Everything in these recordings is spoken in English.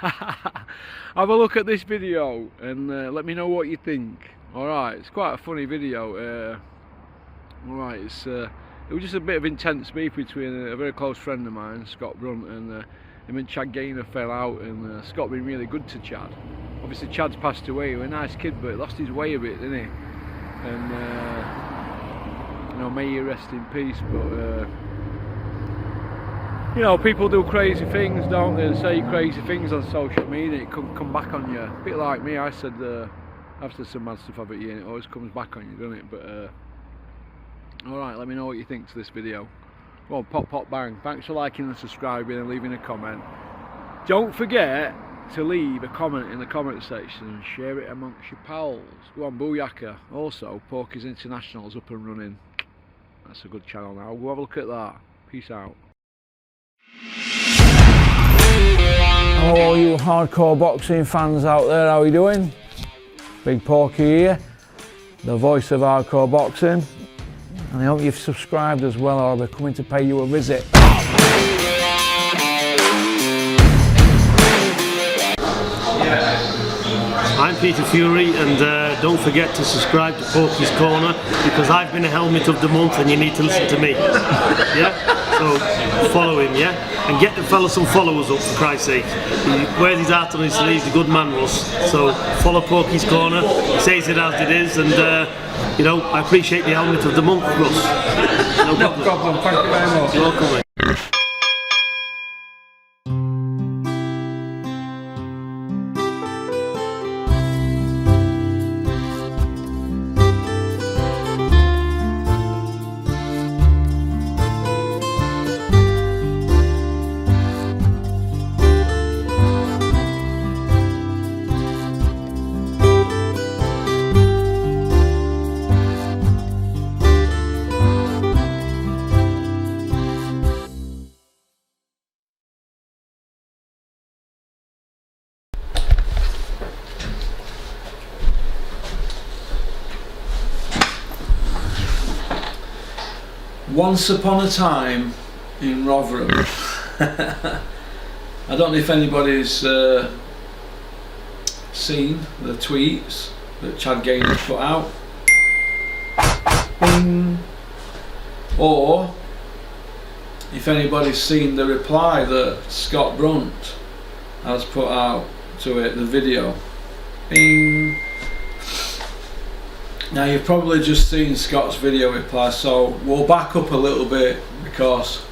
Have a look at this video and let me know what you think. Alright, it's quite a funny video. Alright, it was just a bit of intense beef between a very close friend of mine, Scott Brunt, and him and Chad Gaynor fell out, and Scott been really good to Chad. Obviously Chad's passed away, he was a nice kid but he lost his way a bit, didn't he? And you know, may he rest in peace. But you know, people do crazy things, don't they, and say crazy things on social media. It can come back on you. A bit like me, I've said some mad stuff about you and it always comes back on you, doesn't it? But alright, let me know what you think to this video. Go on, pop bang. Thanks for liking and subscribing and leaving a comment. Don't forget to leave a comment in the comment section and share it amongst your pals. Go on, booyaka. Also, Porky's International's up and running. That's a good channel now. Go have a look at that. Peace out. Hello all you hardcore boxing fans out there, how are you doing? Big Porky here, the voice of hardcore boxing, and I hope you've subscribed as well, or I'll be coming to pay you a visit. I'm Peter Fury, and don't forget to subscribe to Porky's Corner, because I've been a helmet of the month and you need to listen to me. Yeah? So follow him, yeah? And get the fella some followers up, for Christ's sake. He wears his heart on his sleeve, he's a good man, Russ. So follow Porky's Corner, he says it as it is, and you know, I appreciate the helmet of the month, Russ. No problem, thank you very much. You're welcome, mate. Once upon a time in Rotherham. I don't know if anybody's seen the tweets that Chad Gaynor put out. Bing. Or if anybody's seen the reply that Scott Brunt has put out to it, the video. Bing. Now you've probably just seen Scott's video reply, so we'll back up a little bit, because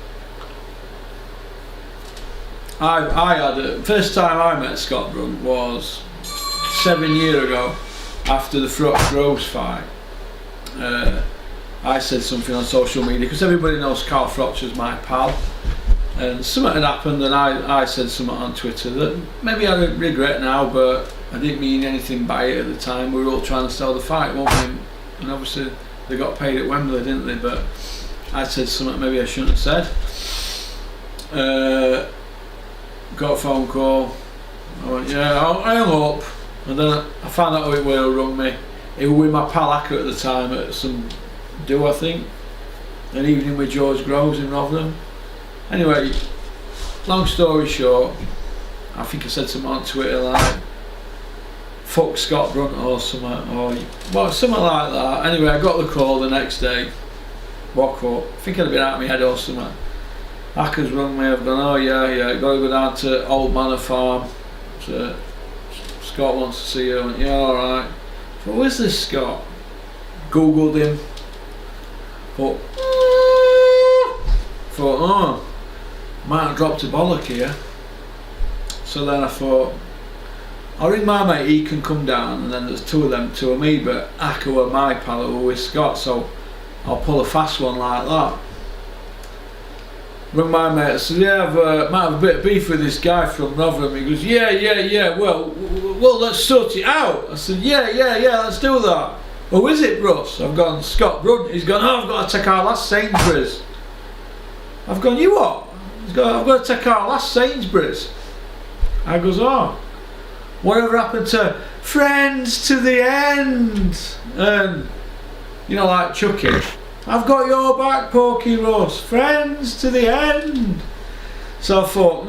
first time I met Scott Brunt was 7 years ago, after the Groves fight. I said something on social media, because everybody knows Carl Frotcher's my pal, and something had happened, and I said something on Twitter that maybe I regret now, but I didn't mean anything by it at the time. We were all trying to sell the fight, weren't we? And obviously they got paid at Wembley, didn't they? But I said something maybe I shouldn't have said. Got a phone call. I went, yeah, I hung up. And then I found out who it was who rung me. He was with my pal Acker at the time at some do, I think. An evening with George Groves in Rotherham. Anyway, long story short, I think I said something on Twitter like, fuck Scott Brunt or something, or well, something like that. Anyway, I got the call the next day, woke up, I think I'd have been out of my head or something. Acker's rung me, I've gone, oh yeah, got to go down to Old Manor Farm, so Scott wants to see you. I went, yeah, alright. But where's this Scott? Googled him, thought, oh, might have dropped a bollock here. So then I thought, I'll ring my mate, he can come down, and then there's two of me, but Acker were my pal who were with Scott, so I'll pull a fast one like that. Ring my mate, I said, yeah, I might have a bit of beef with this guy from Rotherham. He goes, yeah, well, let's sort it out. I said, yeah, let's do that. Oh, is it, Russ? I've gone, Scott Brunt. He's gone, oh, I've got to take our last Sainsbury's. I've gone, you what? He's gone, I've got to take our last Sainsbury's. I goes, oh, whatever happened to friends to the end? And, you know, like Chucky. I've got your back, Porky Russ. Friends to the end. So I thought,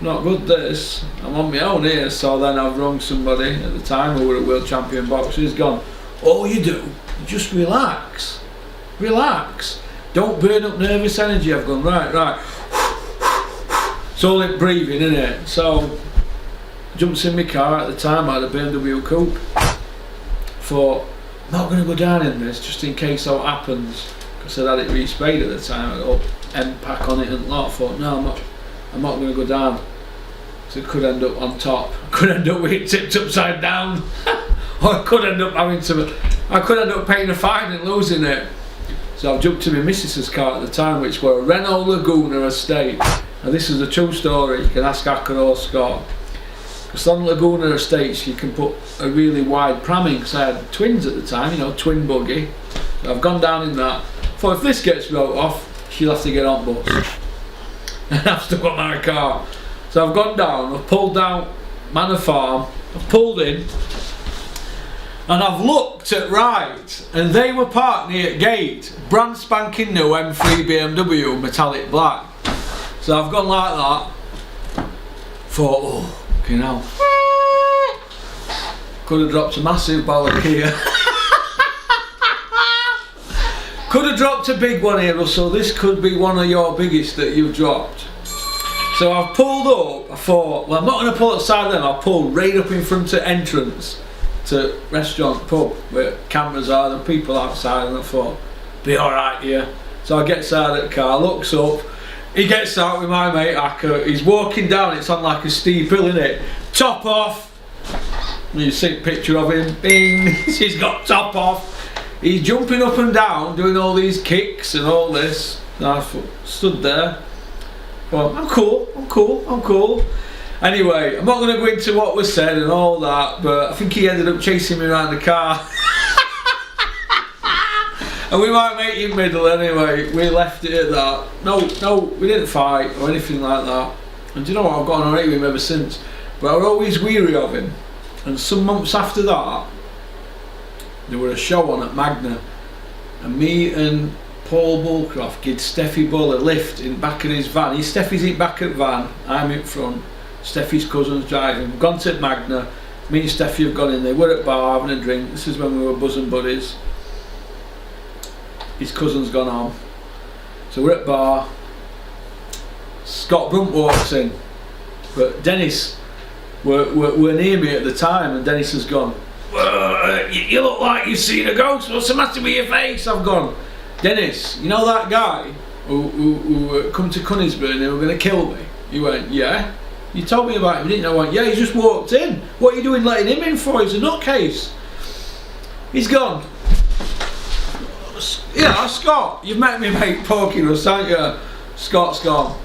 not good this, I'm on my own here. So then I've rung somebody at the time who were a world champion boxer. He's gone, all you do, you just relax, don't burn up nervous energy. I've gone, right, it's all in breathing, innit? So jumps in my car. At the time I had a BMW coupe. Thought, I'm not going to go down in this just in case that happens, because I'd had it re-sprayed at the time. I had an M-pack on it and lot. I thought, no, I'm not going to go down. So it could end up on top. I could end up with it tipped upside down. Or I could end up paying a fine and losing it. So I've jumped to my missus's car at the time, which were a Renault Laguna estate. Now this is a true story. You can ask Acker or Scott. Because on Laguna estates you can put a really wide pramming, because I had twins at the time, twin buggy. So I've gone down in that. Thought if this gets wrote off, she'll have to get on bus. And I've still got my car. So I've gone down, I've pulled down Manor Farm, I've pulled in, and I've looked at right, and they were parked near gate, brand spanking new M3 BMW metallic black. So I've gone like that, thought, oh, fucking hell. Could have dropped a massive Balakia. Could have dropped a big one here, Russell. This could be one of your biggest that you've dropped. So I've pulled up, I thought, well, I'm not going to pull outside then, I'll pull right up in front of entrance to restaurant, pub, where cameras are, and people outside, and I thought, be alright here. So I get outside of the car, looks up, he gets out with my mate Acker, he's walking down, it's on like a steep hill, innit? Top off, you see a picture of him, bing, he's got top off, he's jumping up and down, doing all these kicks and all this, and I stood there. Well, I'm cool. Anyway, I'm not going to go into what was said and all that, but I think he ended up chasing me around the car. And we might make it middle anyway. We left it at that. No, we didn't fight or anything like that. And do you know what? I've got on alright with him ever since. But I was always weary of him. And some months after that, there was a show on at Magna. And me and Paul Bullcroft gave Steffi Bull a lift in back of his van. Steffi's in back of the van, I'm in front. Steffi's cousin's driving. We've gone to Magna. Me and Steffi have gone in there. We're at bar having a drink. This is when we were bosom buddies. His cousin's gone home. So we're at bar. Scott Brunt walks in. But Dennis were near me at the time, and Dennis has gone, you look like you've seen a ghost. What's the matter with your face? I've gone, Dennis, you know that guy who come to Conisborough and they were going to kill me? He went, yeah. You told me about him, didn't you? I went, yeah, he just walked in. What are you doing letting him in for? He's a nutcase. He's gone, yeah, Scott, you've met me mate Porky Russ, haven't you? Scott's gone,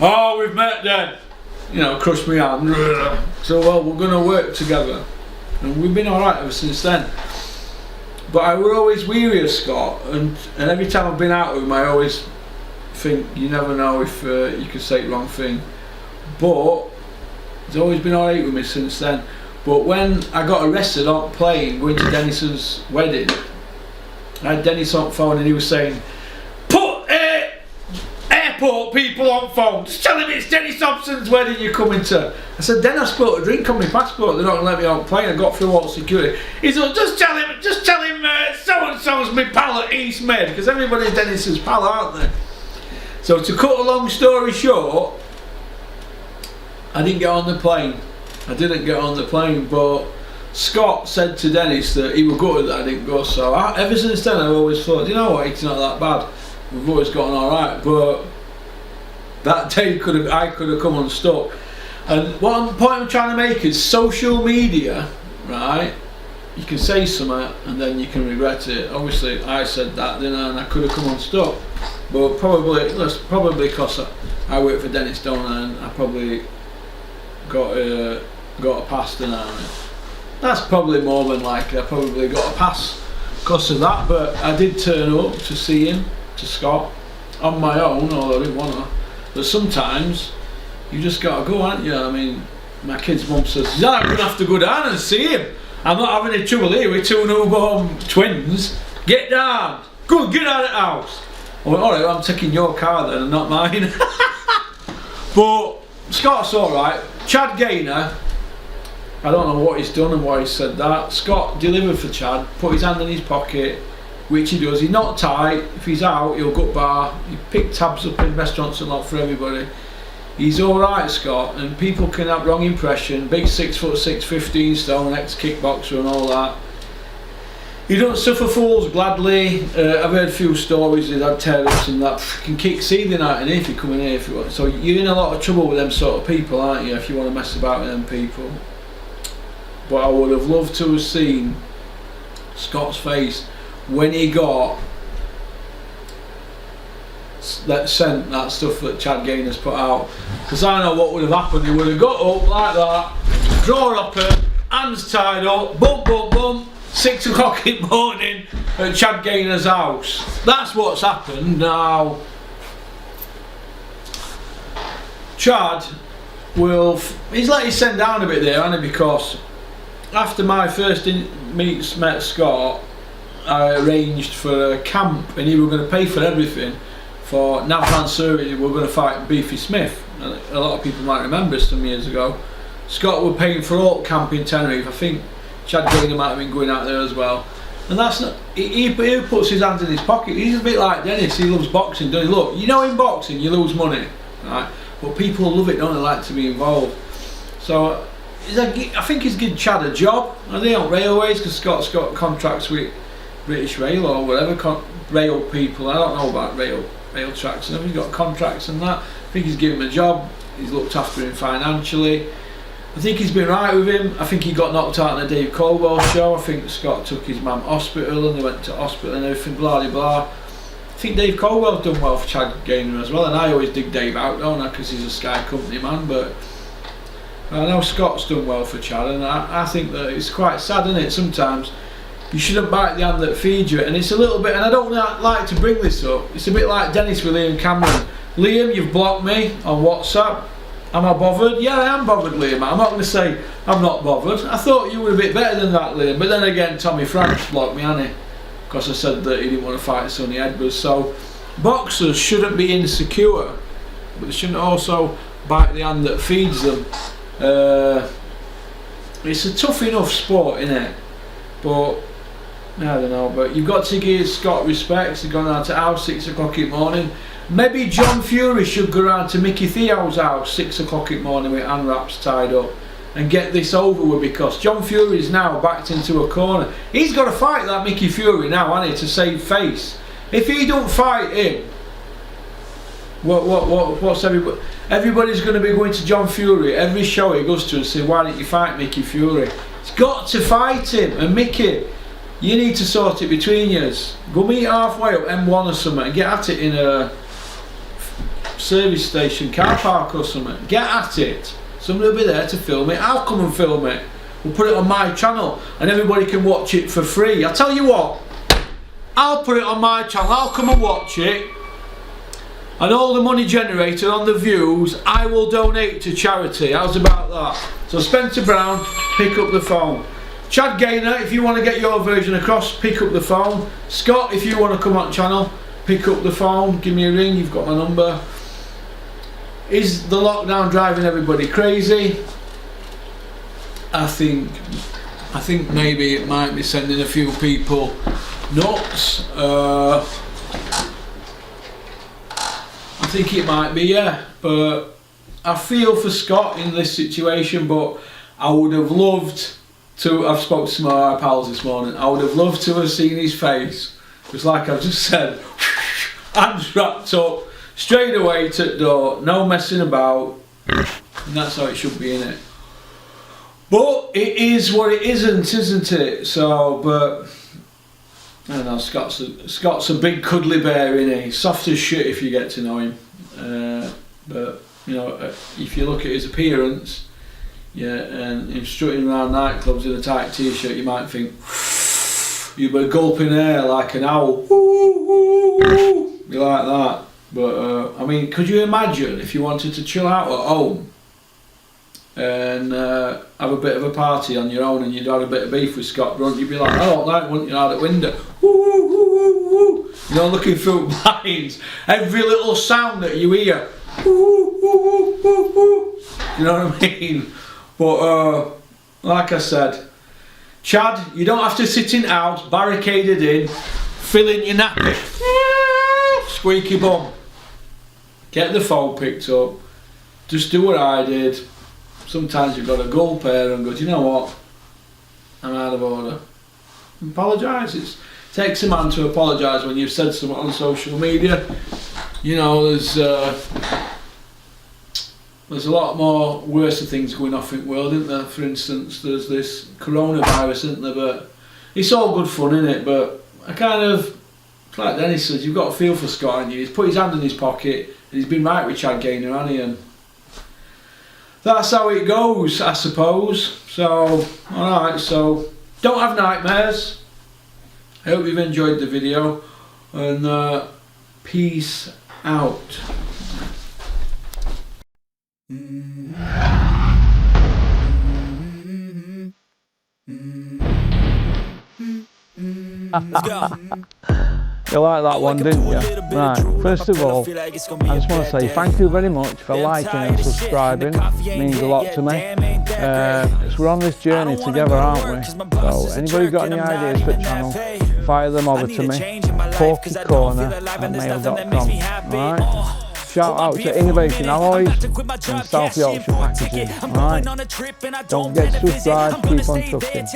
oh, we've met then. Crushed me hand. So, well, we're going to work together. And we've been alright ever since then. But I were always weary of Scott, and every time I've been out with him I always think you never know if you could say the wrong thing. But he's always been alright with me since then. But when I got arrested on plane going to Dennis's wedding, I had Dennis on phone and he was saying, put airport people on phone, just tell him it's Dennis Thompson's wedding you're coming to. I said, then I spilled a drink on my passport, they're not going to let me on plane. I got through all security. He said, just tell him so-and-so's my pal at East Med, because everybody's Dennis's pal, aren't they? So to cut a long story short, I didn't get on the plane. But Scott said to Dennis that he was gutted that I didn't go, so ever since then I've always thought, you know what, it's not that bad, we've always gotten alright. But that day I could have come unstuck. And what point I'm trying to make is social media, right? You can say something and then you can regret it. Obviously I said that, didn't I? And I could have come unstuck. But probably because I work for Dennis, don't I? And I probably got a pass, didn't I? That's probably more than likely. I probably got a pass because of that. But I did turn up to see him, to Scott, on my own, although I didn't want to. But sometimes you just got to go, aren't you? I mean, my kid's mum says, yeah, I'm going to have to go down and see him. I'm not having any trouble here with two newborn twins. Get down. Go, get out of the house. I went, alright, well, I'm taking your car then and not mine. But Scott's alright. Chad Gaynor, I don't know what he's done and why he said that. Scott delivered for Chad, put his hand in his pocket, which he does. He's not tight. If he's out, he'll go bar. He pick tabs up in restaurants and lot for everybody. He's alright, Scott, and people can have wrong impression. Big 6'6", 15 stone, ex-kickboxer and all that. He don't suffer fools gladly. I've heard a few stories he's had tear-ups and that. Can kick seething out in here if you come in here if you want. So you're in a lot of trouble with them sort of people, aren't you, if you want to mess about with them people. But I would have loved to have seen Scott's face when he got that stuff that Chad Gaynor's put out, because I know what would have happened. He would have got up like that, draw up her, hands tied up, bump bump bump, 6 o'clock in the morning at Chad Gaynor's house. That's what's happened. Now Chad he's let his send down a bit there, hasn't he, because after my first met Scott, I arranged for a camp and he was going to pay for everything for Navran Suri. We were going to fight Beefy Smith. A lot of people might remember some years ago. Scott were paying for all camp in Tenerife. I think Chad Gaynor might have been going out there as well. And that's not, he puts his hands in his pocket. He's a bit like Dennis. He loves boxing, doesn't he? Look, you know, in boxing you lose money, right? But people love it, don't they? Like to be involved. So I think he's given Chad a job. Are they on railways? Because Scott's got contracts with British Rail or whatever, rail people. I don't know about rail tracks and everything. He's got contracts and that. I think he's given him a job. He's looked after him financially. I think he's been right with him. I think he got knocked out in a Dave Caldwell show. I think Scott took his mum to hospital and they went to hospital and everything, blah blah blah. I think Dave Caldwell's done well for Chad Gaynor as well, and I always dig Dave out, don't I, because he's a Sky Company man. But I know Scott's done well for Chad, and I think that it's quite sad, isn't it? Sometimes you shouldn't bite the hand that feeds you, and it's a little bit, and I don't like to bring this up, it's a bit like Dennis with Liam Cameron. Liam, you've blocked me on WhatsApp. Am I bothered? Yeah, I am bothered, Liam. I'm not going to say I'm not bothered. I thought you were a bit better than that, Liam. But then again, Tommy Franks blocked me, hasn't he? Because I said that he didn't want to fight Sonny Edwards. So boxers shouldn't be insecure, but they shouldn't also bite the hand that feeds them. It's a tough enough sport, innit? But I don't know. But you've got to give Scott respect. He's gone down to house 6 o'clock in the morning. Maybe John Fury should go round to Mickey Theo's house 6 o'clock in the morning with hand wraps tied up and get this over with, because John Fury's now backed into a corner. He's got to fight that Mickey Fury now, hasn't he, to save face. If he don't fight him, what's everybody? Everybody's going to be going to John Fury every show he goes to and say, why didn't you fight Mickey Fury? He's got to fight him. And Mickey, you need to sort it between yous. Go meet halfway up M1 or something and get at it in a service station, car park or something. Get at it. Somebody will be there to film it. I'll come and film it. We'll put it on my channel and everybody can watch it for free. I'll tell you what, I'll put it on my channel. I'll come and watch it, and all the money generated on the views I will donate to charity. How's about that? So Spencer Brown, pick up the phone. Chad Gaynor, if you want to get your version across, pick up the phone. Scott, if you want to come on channel, pick up the phone, give me a ring, you've got my number. Is the lockdown driving everybody crazy? I think maybe it might be sending a few people nuts. I think it might be, yeah. But I feel for Scott in this situation, but I would have loved to, I've spoken to some of our pals this morning, I would have loved to have seen his face. Because like I've just said, hands wrapped up, straight away to the door, no messing about, and that's how it should be, innit? But it is what it isn't it? So, but I don't know, Scott's a big cuddly bear, innit? He's soft as shit if you get to know him. But you know, if you look at his appearance, yeah, and him strutting around nightclubs in a tight t-shirt, you might think you'd be gulping air like an owl. Be like that. But I mean, could you imagine if you wanted to chill out at home and have a bit of a party on your own and you'd had a bit of beef with Scott Brunt? You'd be like, I don't like wanting you out the window. You know, looking through blinds, every little sound that you hear, woo, woo. You know what I mean? But like I said, Chad, you don't have to sit in house, barricaded in, filling your nappy. Squeaky bum. Get the phone picked up. Just do what I did. Sometimes you've got to gulp air and go, do you know what? I'm out of order. Apologise. It takes a man to apologise when you've said something on social media. You know, there's a lot more worse things going off in the world, isn't there? For instance, there's this coronavirus, isn't there? But it's all good fun, isn't it? But I kind of, like Dennis says, you've got to feel for Scott, haven't you? He's put his hand in his pocket and he's been right with Chad Gaynor, hasn't he? And that's how it goes, I suppose. So, alright, so don't have nightmares. I hope you've enjoyed the video, and peace out. You like that one, didn't you? Right, first of all, I just want to say thank you very much for liking and subscribing. It means a lot to me. We're on this journey together, aren't we? So anybody got any ideas for the channel, fire them over to me, porkycorner@mail.com. Alright? Shout out to Innovation Alloys and South Yorkshire Packaging. Alright? Don't forget to subscribe, keep on trucking.